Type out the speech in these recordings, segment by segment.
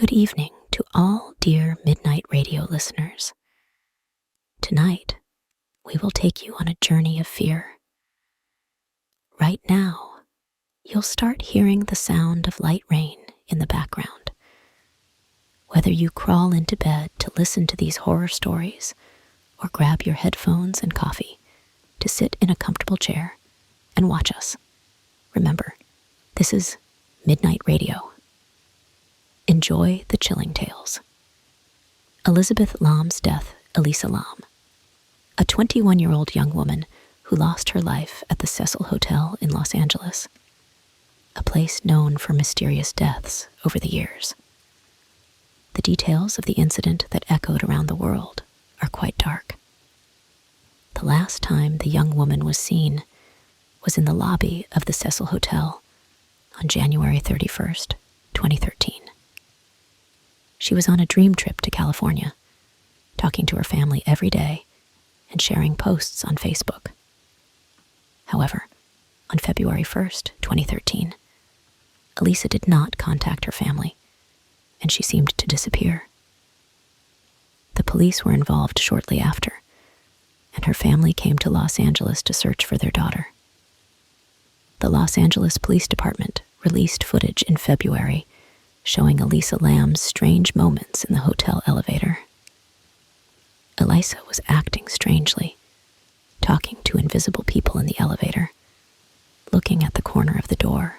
Good evening to all dear Midnight Radio listeners. Tonight, we will take you on a journey of fear. Right now, you'll start hearing the sound of light rain in the background. Whether you crawl into bed to listen to these horror stories or grab your headphones and coffee to sit in a comfortable chair and watch us, remember, this is Midnight Radio. Enjoy the chilling tales. Elisabeth Lam's death, Elisabeth Lam, a 21-year-old young woman who lost her life at the Cecil Hotel in Los Angeles, a place known for mysterious deaths over the years. The details of the incident that echoed around the world are quite dark. The last time the young woman was seen was in the lobby of the Cecil Hotel on January 31st, 2013. She was on a dream trip to California, talking to her family every day and sharing posts on Facebook. However, on February 1st, 2013, Elisa did not contact her family, and she seemed to disappear. The police were involved shortly after, and her family came to Los Angeles to search for their daughter. The Los Angeles Police Department released footage in February showing Elisabeth Lam's strange moments in the hotel elevator. Elisa was acting strangely, talking to invisible people in the elevator, looking at the corner of the door,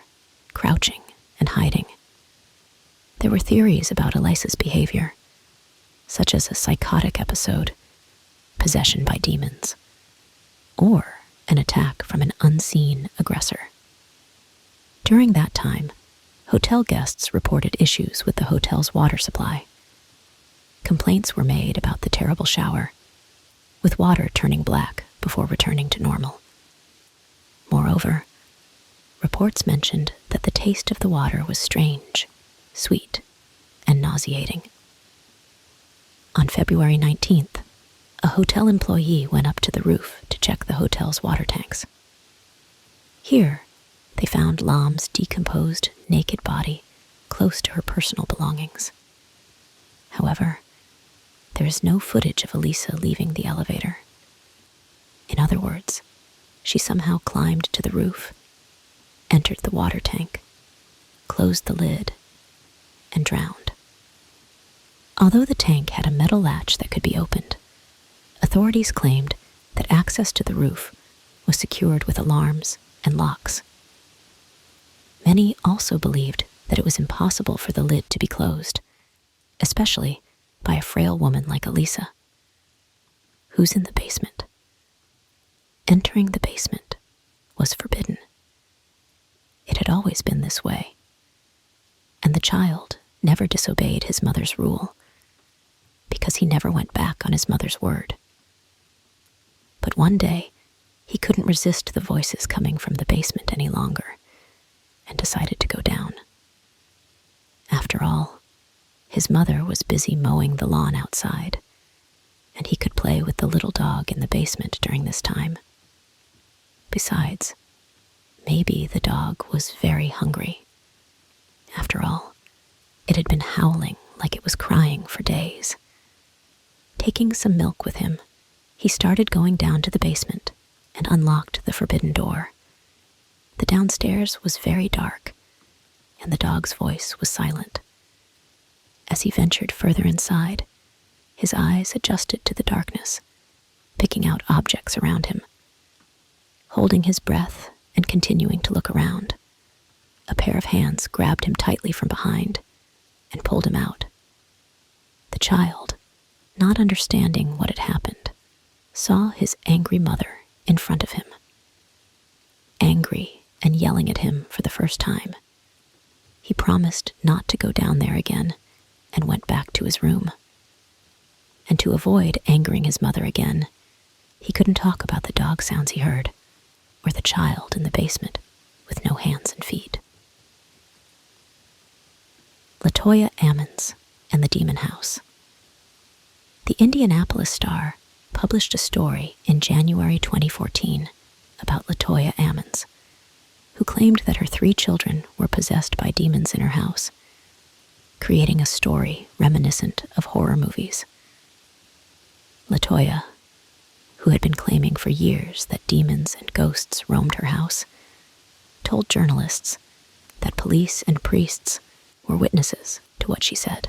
crouching and hiding. There were theories about Elisa's behavior, such as a psychotic episode, possession by demons, or an attack from an unseen aggressor. During that time, hotel guests reported issues with the hotel's water supply. Complaints were made about the terrible shower, with water turning black before returning to normal. Moreover, reports mentioned that the taste of the water was strange, sweet, and nauseating. On February 19th, a hotel employee went up to the roof to check the hotel's water tanks. Here, they found Lam's decomposed, naked body close to her personal belongings. However, there is no footage of Elisa leaving the elevator. In other words, she somehow climbed to the roof, entered the water tank, closed the lid, and drowned. Although the tank had a metal latch that could be opened, authorities claimed that access to the roof was secured with alarms and locks. Many also believed that it was impossible for the lid to be closed, especially by a frail woman like Elisa. Who's in the basement? Entering the basement was forbidden. It had always been this way, and the child never disobeyed his mother's rule because he never went back on his mother's word. But one day, he couldn't resist the voices coming from the basement any longer and decided to go down. After all, his mother was busy mowing the lawn outside, and he could play with the little dog in the basement during this time. Besides, maybe the dog was very hungry. After all, it had been howling like it was crying for days. Taking some milk with him, he started going down to the basement and unlocked the forbidden door. The downstairs was very dark, and the dog's voice was silent. As he ventured further inside, his eyes adjusted to the darkness, picking out objects around him. Holding his breath and continuing to look around, a pair of hands grabbed him tightly from behind and pulled him out. The child, not understanding what had happened, saw his angry mother in front of him. Angry and yelling at him for the first time, he promised not to go down there again and went back to his room. And to avoid angering his mother again, he couldn't talk about the dog sounds he heard or the child in the basement with no hands and feet. Latoya Ammons and the Demon House. The Indianapolis Star published a story in January 2014 about Latoya Ammons, who claimed that her 3 children were possessed by demons in her house. creating a story reminiscent of horror movies. Latoya, who had been claiming for years that demons and ghosts roamed her house, told journalists that police and priests were witnesses to what she said.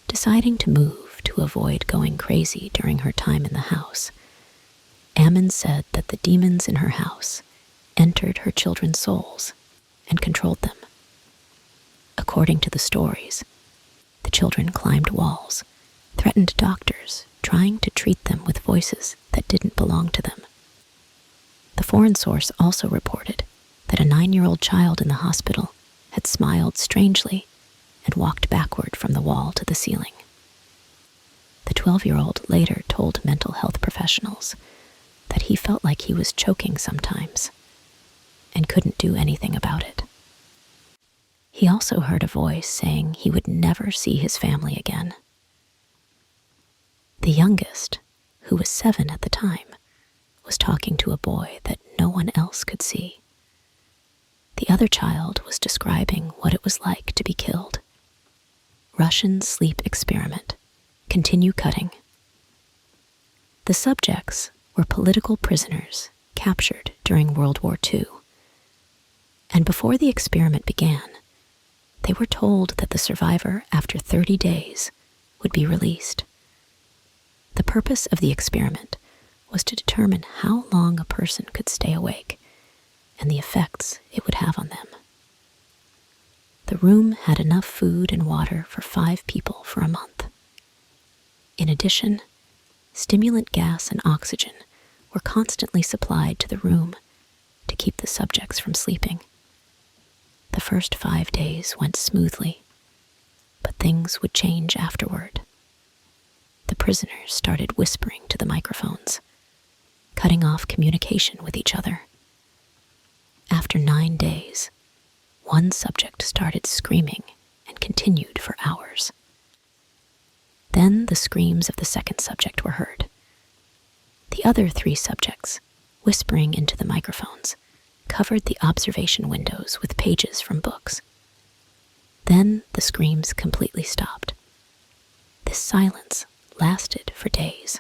Deciding to move to avoid going crazy during her time in the house, Ammons said that the demons in her house entered her children's souls and controlled them. According to the stories, the children climbed walls, threatened doctors trying to treat them with voices that didn't belong to them. The foreign source also reported that a 9-year-old child in the hospital had smiled strangely and walked backward from the wall to the ceiling. The 12-year-old later told mental health professionals that he felt like he was choking sometimes and couldn't do anything about it. He also heard a voice saying he would never see his family again. The youngest, who was 7 at the time, was talking to a boy that no one else could see. The other child was describing what it was like to be killed. Russian sleep experiment. Continue cutting. The subjects were political prisoners captured during World War II. And before the experiment began, they were told that the survivor, after 30 days, would be released. The purpose of the experiment was to determine how long a person could stay awake and the effects it would have on them. The room had enough food and water for 5 people for a month. In addition, stimulant gas and oxygen were constantly supplied to the room to keep the subjects from sleeping. The first 5 days went smoothly, but things would change afterward. The prisoners started whispering to the microphones, cutting off communication with each other. After 9 days, one subject started screaming and continued for hours. Then the screams of the second subject were heard. The other 3 subjects, whispering into the microphones, covered the observation windows with pages from books. Then the screams completely stopped. This silence lasted for days.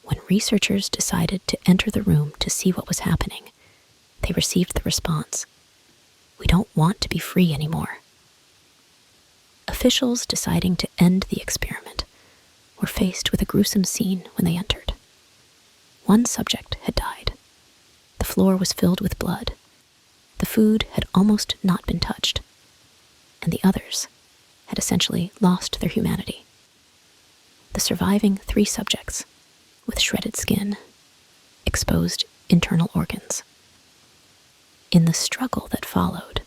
When researchers decided to enter the room to see what was happening, they received the response, "We don't want to be free anymore." Officials deciding to end the experiment were faced with a gruesome scene when they entered. One subject had died. The floor was filled with blood. The food had almost not been touched. And the others had essentially lost their humanity. The surviving 3 subjects, with shredded skin, exposed internal organs. In the struggle that followed,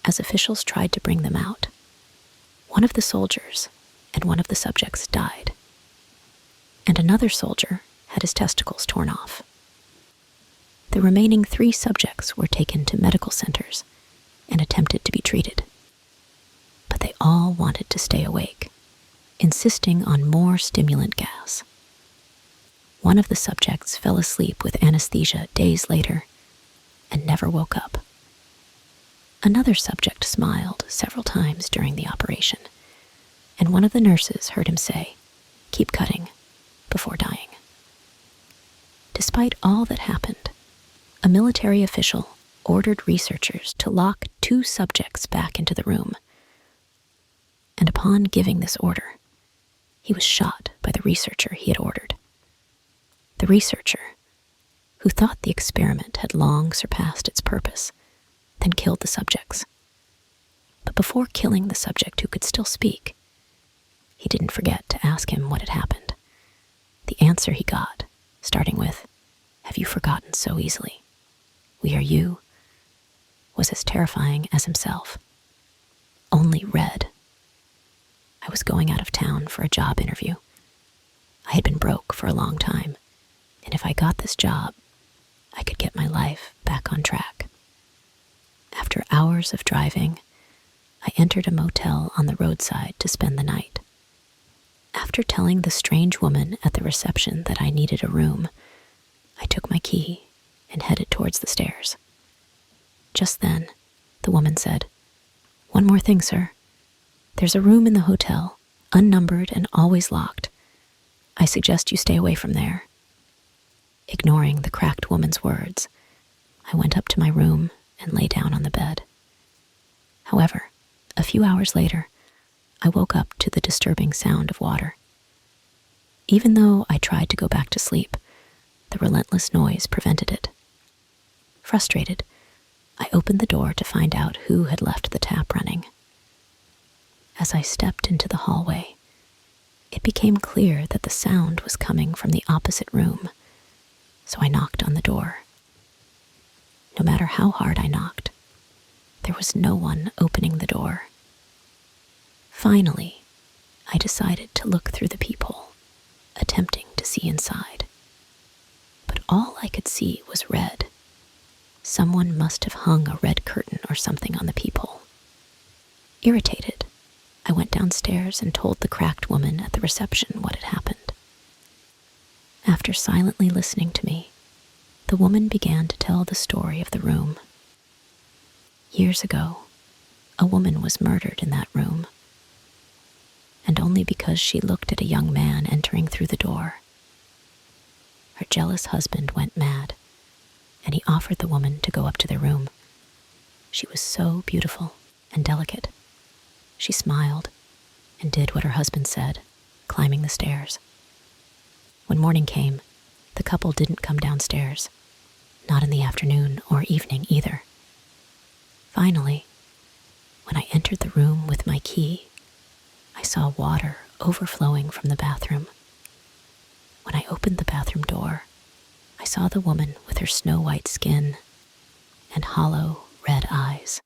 as officials tried to bring them out, one of the soldiers and one of the subjects died, and another soldier had his testicles torn off. The remaining 3 subjects were taken to medical centers and attempted to be treated. But they all wanted to stay awake, insisting on more stimulant gas. One of the subjects fell asleep with anesthesia days later and never woke up. Another subject smiled several times during the operation, and one of the nurses heard him say, "Keep cutting," before dying. Despite all that happened, a military official ordered researchers to lock 2 subjects back into the room. And upon giving this order, he was shot by the researcher he had ordered. The researcher, who thought the experiment had long surpassed its purpose, then killed the subjects. But before killing the subject who could still speak, he didn't forget to ask him what had happened. The answer he got, starting with, "Have you forgotten so easily? We are you," was as terrifying as himself. Only red. I was going out of town for a job interview. I had been broke for a long time, and if I got this job, I could get my life back on track. After hours of driving, I entered a motel on the roadside to spend the night. After telling the strange woman at the reception that I needed a room, I took my key and headed towards the stairs. Just then, the woman said, One more thing, sir. There's a room in the hotel, unnumbered and always locked. I suggest you stay away from there. Ignoring the cracked woman's words, I went up to my room and lay down on the bed. However, a few hours later, I woke up to the disturbing sound of water. Even though I tried to go back to sleep, the relentless noise prevented it. Frustrated, I opened the door to find out who had left the tap running. As I stepped into the hallway, it became clear that the sound was coming from the opposite room, so I knocked on the door. No matter how hard I knocked, there was no one opening the door. Finally, I decided to look through the peephole, attempting to see inside. But all I could see was red. Someone must have hung a red curtain or something on the peephole. Irritated, I went downstairs and told the cracked woman at the reception what had happened. After silently listening to me, the woman began to tell the story of the room. Years ago, a woman was murdered in that room, and only because she looked at a young man entering through the door. Her jealous husband went mad, and he offered the woman to go up to their room. She was so beautiful and delicate. She smiled and did what her husband said, climbing the stairs. When morning came, the couple didn't come downstairs, not in the afternoon or evening either. Finally, when I entered the room with my key, I saw water overflowing from the bathroom. When I opened the bathroom door, I saw the woman with her snow-white skin and hollow red eyes.